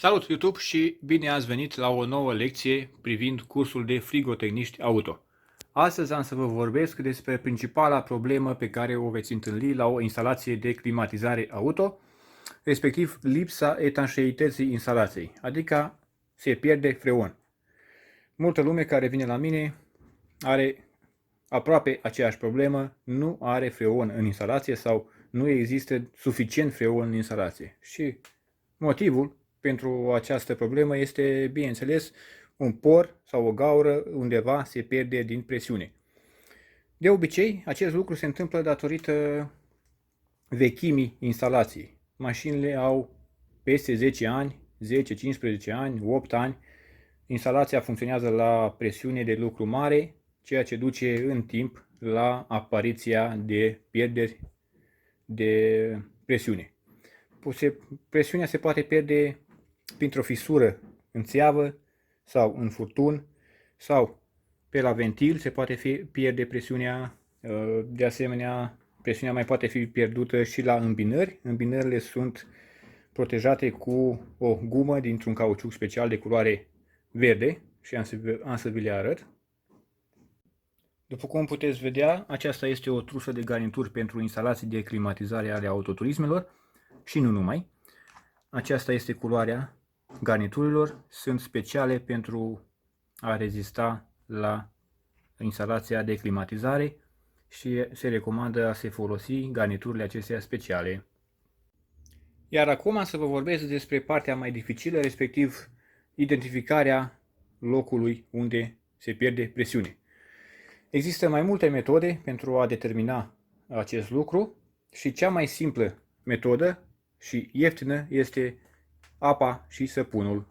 Salut YouTube și bine ați venit la o nouă lecție privind cursul de frigotehniști auto. Astăzi am să vă vorbesc despre principala problemă pe care o veți întâlni la o instalație de climatizare auto, respectiv lipsa etanșeității instalației, adică se pierde freon. Multă lume care vine la mine are aproape aceeași problemă, nu are freon în instalație sau nu există suficient freon în instalație. Și motivul pentru această problemă este, bineînțeles, un por sau o gaură undeva se pierde din presiune. De obicei, acest lucru se întâmplă datorită vechimii instalației. Mașinile au peste 10 ani, 10, 15 ani, 8 ani. Instalația funcționează la presiune de lucru mare, ceea ce duce în timp la apariția de pierderi de presiune. Presiunea se poate pierde printr-o fisură în țeavă sau în furtun sau pe la ventil se poate pierde presiunea. De asemenea, presiunea mai poate fi pierdută și la îmbinări. Îmbinările sunt protejate cu o gumă dintr-un cauciuc special de culoare verde și am să vi le arăt. După cum puteți vedea, aceasta este o trusă de garnituri pentru instalații de climatizare ale autoturismelor și nu numai. Aceasta este culoarea garniturilor, sunt speciale pentru a rezista la instalația de climatizare și se recomandă a se folosi garniturile acestea speciale. Iar acum să vă vorbesc despre partea mai dificilă, respectiv identificarea locului unde se pierde presiune. Există mai multe metode pentru a determina acest lucru și cea mai simplă metodă și ieftină este apa și săpunul.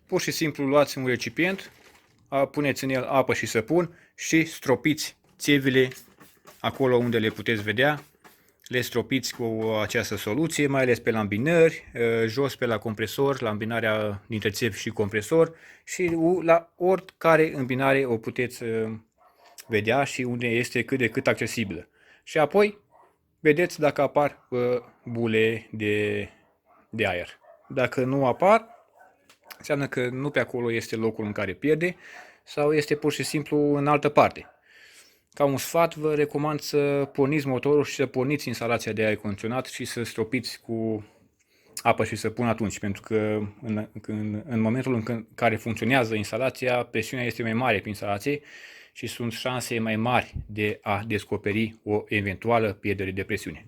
Pur și simplu luați un recipient, puneți în el apă și săpun și stropiți țevile acolo unde le puteți vedea. Le stropiți cu această soluție, mai ales pe lambinări, jos pe la compresor, la îmbinarea dintre țevi și compresor și la oricare îmbinare o puteți vedea și unde este cât de cât accesibilă. Și apoi vedeți dacă apar bule de aer. Dacă nu apar, înseamnă că nu pe acolo este locul în care pierde sau este pur și simplu în altă parte. Ca un sfat, vă recomand să porniți motorul și să porniți instalația de aer condiționat și să stropiți cu apă și săpun atunci, pentru că în momentul în care funcționează instalația, presiunea este mai mare pe instalație și sunt șanse mai mari de a descoperi o eventuală pierdere de presiune.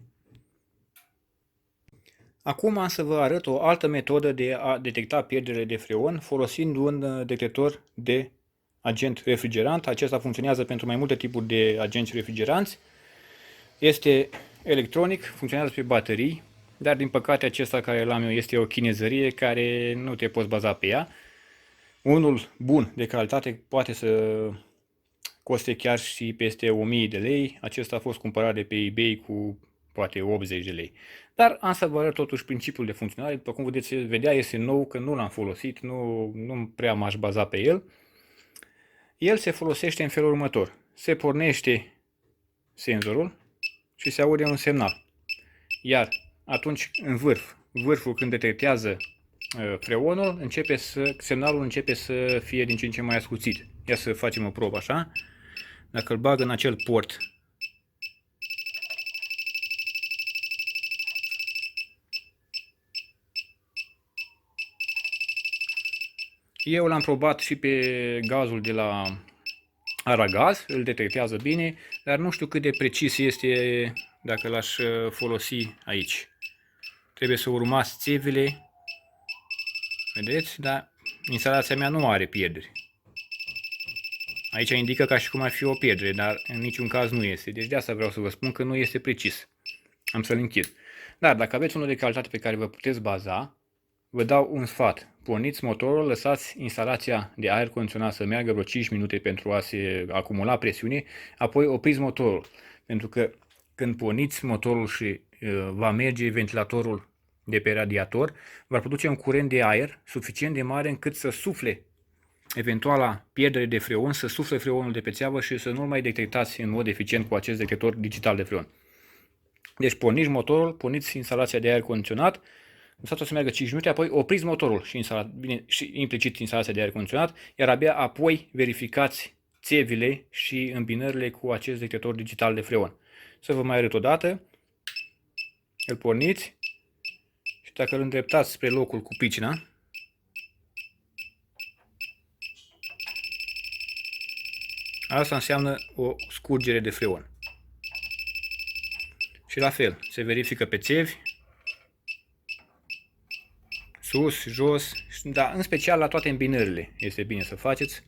Acum am să vă arăt o altă metodă de a detecta pierderile de freon folosind un detector de agent refrigerant. Acesta funcționează pentru mai multe tipuri de agenți refrigeranți. Este electronic, funcționează pe baterii, dar din păcate acesta care l-am eu este o chinezărie care nu te poți baza pe ea. Unul bun de calitate poate să coste chiar și peste 1000 de lei. Acesta a fost cumpărat de pe eBay cu poate 80 de lei. Dar am să vă arăt totuși principiul de funcționare. După cum vedeți, vedea, este nou, că nu l-am folosit, nu prea m-aș baza pe el. El se folosește în felul următor. Se pornește senzorul și se aude un semnal. Iar atunci în vârful când detectează freonul, semnalul începe să fie din ce în ce mai ascuțit. Ia să facem o probă așa. Dacă îl bag în acel port, eu l-am probat și pe gazul de la Aragaz, îl detectează bine, dar nu știu cât de precis este dacă l-aș folosi aici. Trebuie să urmați țevile, vedeți, dar instalația mea nu are pierderi. Aici indică ca și cum ar fi o pierdere, dar în niciun caz nu este. Deci de asta vreau să vă spun că nu este precis. Am să-l închid. Dar dacă aveți unul de calitate pe care vă puteți baza, vă dau un sfat. Porniți motorul, lăsați instalația de aer condiționat să meargă vreo 5 minute pentru a se acumula presiune, apoi opriți motorul. Pentru că când porniți motorul și va merge ventilatorul de pe radiator, va produce un curent de aer suficient de mare încât să sufle eventuala pierdere de freon, să sufle freonul de pe țeavă și să nu-l mai detectați în mod eficient cu acest detector digital de freon. Deci porniți motorul, porniți instalația de aer condiționat, lăsați-o să meargă 5 minute, apoi opriți motorul și implicit instalația de aer condiționat, iar abia apoi verificați țevile și îmbinările cu acest detector digital de freon. Să vă mai arăt o dată, îl porniți și dacă îl îndreptați spre locul cu pricina, asta înseamnă o scurgere de freon. Și la fel, se verifică pe țevi, sus, jos, dar în special la toate îmbinările este bine să faceți.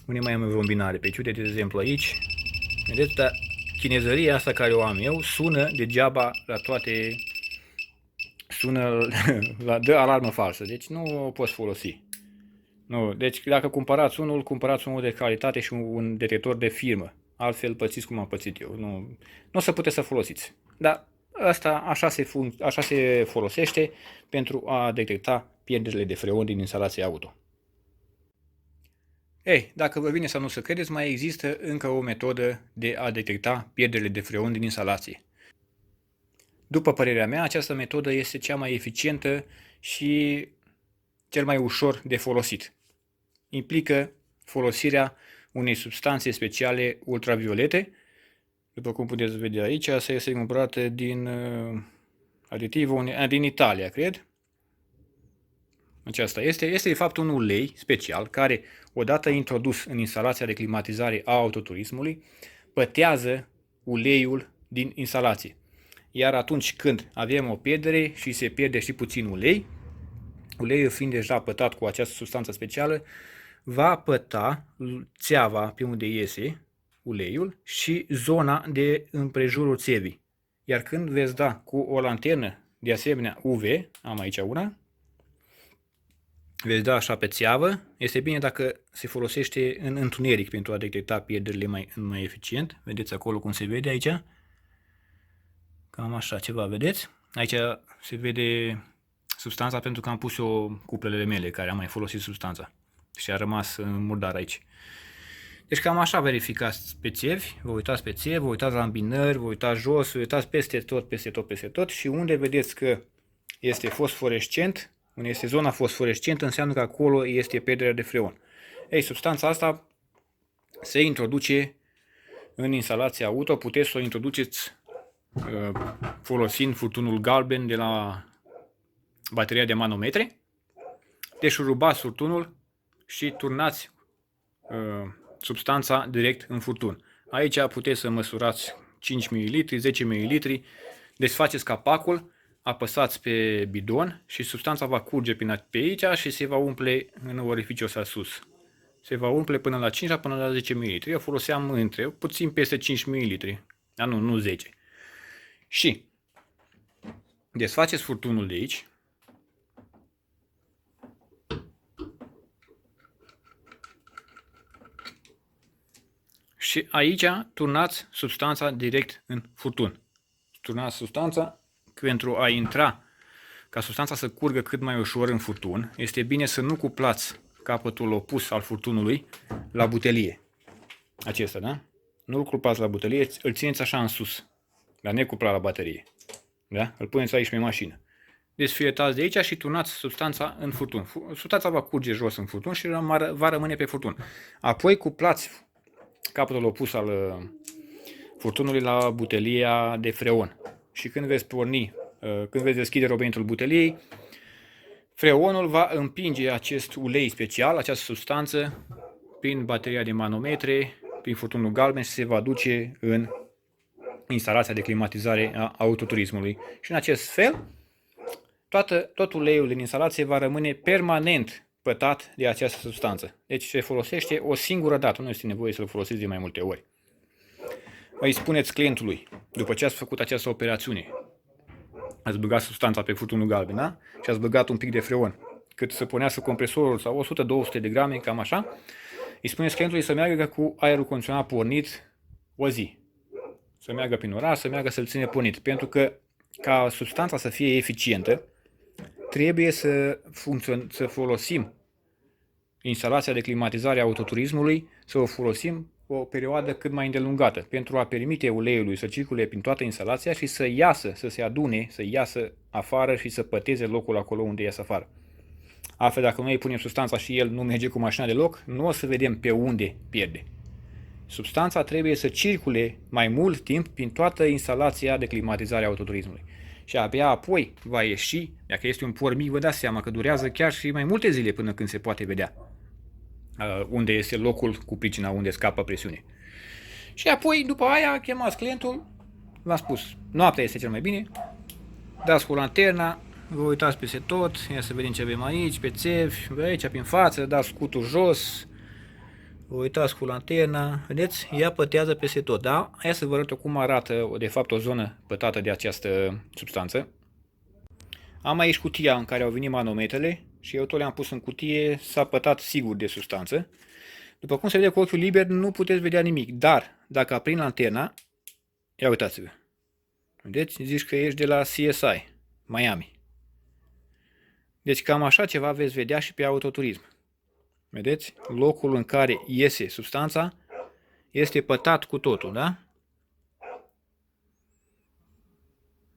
Unde mai am o îmbinare pe ciude, de exemplu aici, vedeți, dar chinezăria asta care o am eu sună degeaba la toate, sună, dă alarmă falsă, deci nu o poți folosi. Nu, deci dacă cumpărați unul de calitate și un detector de firmă. Altfel pățiți cum am pățit eu. Nu o să puteți să folosiți. Dar asta așa se folosește pentru a detecta pierderile de freon din instalația auto. Ei, dacă vă vine să nu să credeți, mai există încă o metodă de a detecta pierderile de freon din instalație. După părerea mea, această metodă este cea mai eficientă și cel mai ușor de folosit. Implică folosirea unei substanțe speciale ultraviolete. După cum puteți vedea aici, asta este cumpărată din aditivul din Italia, cred. Aceasta este de fapt un ulei special care, odată introdus în instalația de climatizare a autoturismului, pătează uleiul din instalație. Iar atunci când avem o pierdere și se pierde și puțin ulei, uleiul fiind deja pătat cu această substanță specială, va păta țeava pe unde iese uleiul și zona de împrejurul țevii. Iar când veți da cu o lanternă de asemenea UV, am aici una, veți da așa pe țeavă, este bine dacă se folosește în întuneric pentru a detecta pierderile mai eficient. Vedeți acolo cum se vede aici? Cam așa ceva, vedeți? Aici se vede substanța pentru că am pus eu cuplele mele care am mai folosit substanța și a rămas murdar aici. Deci cam așa verificați pe țevi, vă uitați pe țevi, vă uitați la îmbinări, vă uitați jos, vă uitați peste tot și unde vedeți că este fosforescent, unde este zona fosforescentă, înseamnă că acolo este pierderea de freon. Ei, substanța asta se introduce în instalația auto, puteți să o introduceți folosind furtunul galben de la bateria de manometre. Deșurubați furtunul și turnați substanța direct în furtun. Aici puteți să măsurați 5 ml, 10 ml, desfaceți capacul, apăsați pe bidon și substanța va curge pe aici și se va umple în orificiul ăsta sus. Se va umple până la 5 până la 10 ml. Eu foloseam puțin peste 5 ml, dar nu 10. Și desfaceți furtunul de aici. Și aici turnați substanța direct în furtun. Turnați substanța pentru a intra, ca substanța să curgă cât mai ușor în furtun. Este bine să nu cuplați capătul opus al furtunului la butelie. Acesta, da? Nu-l cuplați la butelie, îl țineți așa în sus, dar necuplat la baterie. Da? Îl puneți aici pe mașină. Desfietați de aici și turnați substanța în furtun. Substanța va curge jos în furtun și va rămâne pe furtun. Apoi cuplați capătul opus al furtunului la butelia de freon. Și când veți când veți deschide robinetul buteliei, freonul va împinge acest ulei special, această substanță, prin bateria de manometre, prin furtunul galben și se va duce în instalația de climatizare a autoturismului. Și în acest fel, tot uleiul din instalație va rămâne permanent pătat de această substanță. Deci se folosește o singură dată, nu este nevoie să-l folosiți de mai multe ori. Îi spuneți clientului, după ce ați făcut această operațiune, ați băgat substanța pe furtunul galben, da? Și ați băgat un pic de freon, cât să punească compresorul sau 100-200 de grame, cam așa, îi spuneți clientului să meargă cu aerul condiționat pornit o zi. Să meargă prin oraș, să-l ține pornit. Pentru că ca substanța să fie eficientă, trebuie să folosim instalația de climatizare a autoturismului, să o folosim o perioadă cât mai îndelungată, pentru a permite uleiului să circule prin toată instalația și să iasă, să se adune, să iasă afară și să păteze locul acolo unde iasă afară. Altfel, dacă noi punem substanța și el nu merge cu mașina deloc, nu o să vedem pe unde pierde. Substanța trebuie să circule mai mult timp prin toată instalația de climatizare a autoturismului. Și abia apoi va ieși, dacă este un por mic, vă dați seama că durează chiar și mai multe zile până când se poate vedea unde este locul cu pricina unde scapă presiune. Și apoi, după aia, chemați clientul, v-am spus, noaptea este cel mai bine, dați cu lanterna, vă uitați peste tot, ia să vedem ce avem aici, pe țevi, aici, prin față, dați scutul jos, vă uitați cu lanterna, vedeți, ea pătează peste tot, da? Hai să vă arăt cum arată, de fapt, o zonă pătată de această substanță. Am aici cutia în care au venit manometrele și eu tot le-am pus în cutie, s-a pătat sigur de substanță. După cum se vede cu ochiul liber, nu puteți vedea nimic, dar dacă aprind lanterna, ia uitați-vă. Vedeți? Zici că ești de la CSI, Miami. Deci cam așa ceva veți vedea și pe autoturism. Vedeți? Locul în care iese substanța este pătat cu totul, da?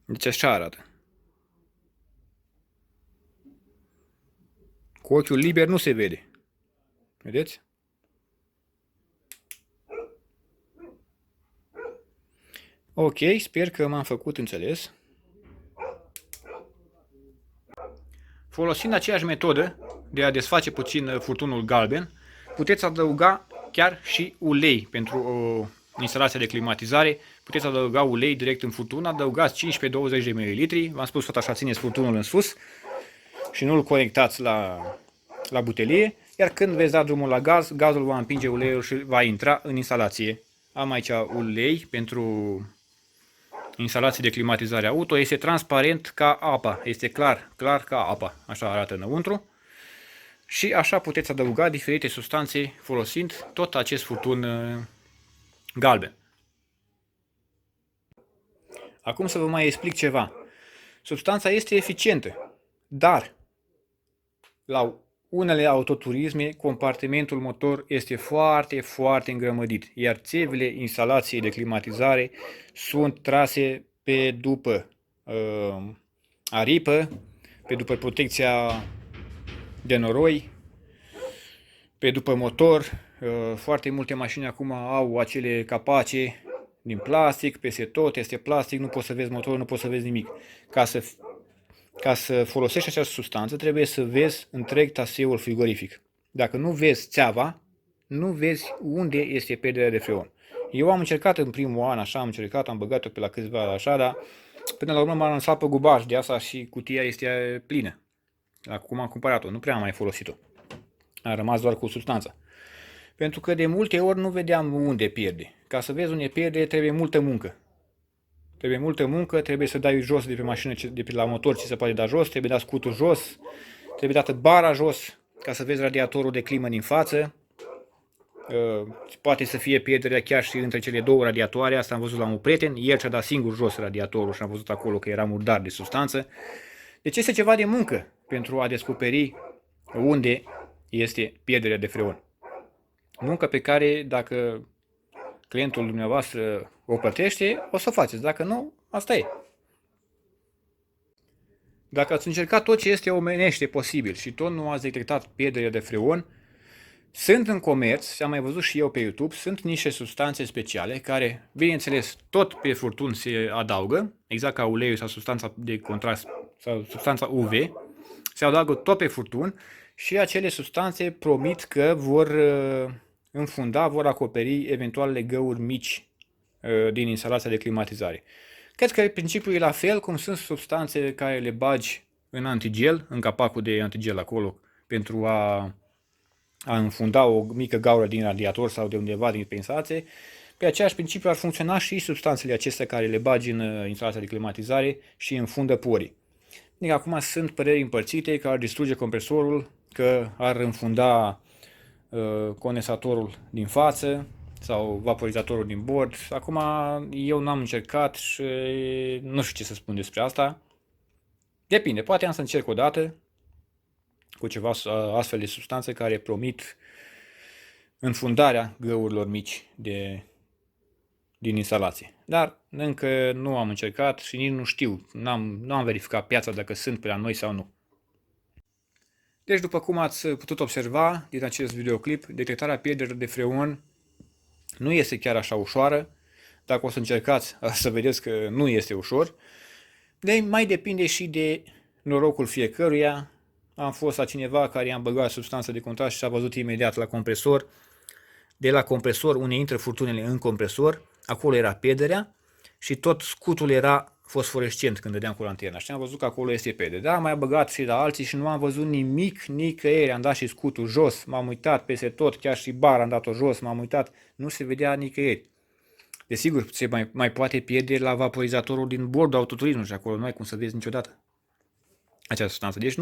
Deci așa arată. Cu ochiul liber nu se vede. Vedeți? Ok, sper că m-am făcut înțeles. Folosind aceeași metodă de a desface puțin furtunul galben, puteți adăuga chiar și ulei pentru o instalație de climatizare. Puteți adăuga ulei direct în furtun, adăugați 15-20 de ml. V-am spus tot așa, țineți furtunul în sus și nu-l conectați la butelie. Iar când veți da drumul la gaz, gazul va împinge uleiul și va intra în instalație. Am aici ulei pentru instalații de climatizare auto, este transparent ca apa, este clar ca apa, așa arată înăuntru. Și așa puteți adăuga diferite substanțe folosind tot acest furtun galben. Acum să vă mai explic ceva. Substanța este eficientă, dar la unele autoturisme compartimentul motor este foarte îngrămădit, iar țevile instalației de climatizare sunt trase pe după aripă, pe după protecția de noroi, pe după motor. Foarte multe mașini acum au acele capace din plastic, peste tot este plastic, nu poți să vezi motorul, nu poți să vezi nimic. Ca să folosești această substanță, trebuie să vezi întreg traseul frigorific. Dacă nu vezi țeava, nu vezi unde este pierderea de freon. Eu am încercat în primul an, așa, am băgat-o pe la câțiva așa, dar până la urmă m-am lansat pe gubaj de asta și cutia este plină. Acum am cumpărat-o, nu prea am mai folosit-o. Am rămas doar cu substanța. Pentru că de multe ori nu vedeam unde pierde. Ca să vezi unde pierde, trebuie multă muncă. Trebuie să dai jos de pe mașină, de pe la motor ce se poate da jos, trebuie dat scutul jos, trebuie dată bara jos, ca să vezi radiatorul de climă din față. Poate să fie pierderea chiar și între cele două radiatoare, asta am văzut la un prieten, el și-a dat singur jos radiatorul și am văzut acolo că era murdar de substanță. Deci este ceva de muncă pentru a descoperi unde este pierderea de freon. Muncă pe care, dacă clientul dumneavoastră o plătește, o să o faceți. Dacă nu, asta e. Dacă ați încercat tot ce este omenește posibil și tot nu ați detectat pierderea de freon, sunt în comerț, am mai văzut și eu pe YouTube, sunt niște substanțe speciale care, bineînțeles, tot pe furtun se adaugă, exact ca uleiul sau substanța de contrast sau substanța UV, se adaugă tot pe furtun și acele substanțe promit că vor înfunda, vor acoperi eventualele găuri mici din instalația de climatizare. Cred că principiul e la fel cum sunt substanțe care le bagi în antigel, în capacul de antigel acolo, pentru a înfunda o mică gaură din radiator sau de undeva din instalație. Pe aceeași principiu ar funcționa și substanțele acestea care le bagi în instalația de climatizare și înfundă porii. Adică acum sunt păreri împărțite că ar distruge compresorul, că ar înfunda condensatorul din față sau vaporizatorul din bord. Acum eu n-am încercat și nu știu ce să spun despre asta. Depinde, poate am să încerc o dată cu ceva astfel de substanțe care promit înfundarea găurilor mici din instalație. Dar încă nu am încercat și nici nu știu, nu am verificat piața dacă sunt pe la noi sau nu. Deci, după cum ați putut observa din acest videoclip, detectarea pierderilor de freon nu este chiar așa ușoară. Dacă o să încercați, să vedeți că nu este ușor. De mai depinde și de norocul fiecăruia. Am fost la cineva care i-a băgat substanță de contrast și s-a văzut imediat la compresor. De la compresor, unde intră furtunele în compresor, acolo era pierderea și tot scutul era fosforescent când dădeam cu lanterna. Și am văzut că acolo este pierdere. Dar am mai băgat și la alții și nu am văzut nimic nicăieri. Am dat și scutul jos, m-am uitat peste tot, chiar și bara am dat-o jos, m-am uitat, nu se vedea nicăieri. Desigur, se mai poate pierde la vaporizatorul din bordul autoturismului și acolo nu ai cum să vezi niciodată această substanță. Deci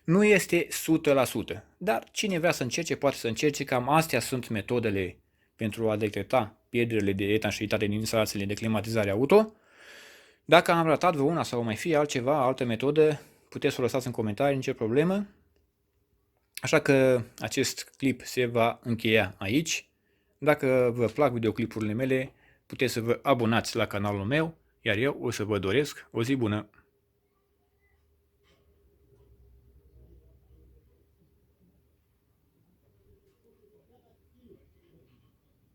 nu este 100%. Dar cine vrea să încerce, poate să încerce. Cam astea sunt metodele pentru a detecta pierderile de etanșeitate din instalațiile de climatizare auto. Dacă am ratat vreo una sau mai fie altceva, altă metodă, puteți să o lăsați în comentarii, nicio problemă. Așa că acest clip se va încheia aici. Dacă vă plac videoclipurile mele, puteți să vă abonați la canalul meu, iar eu o să vă doresc o zi bună!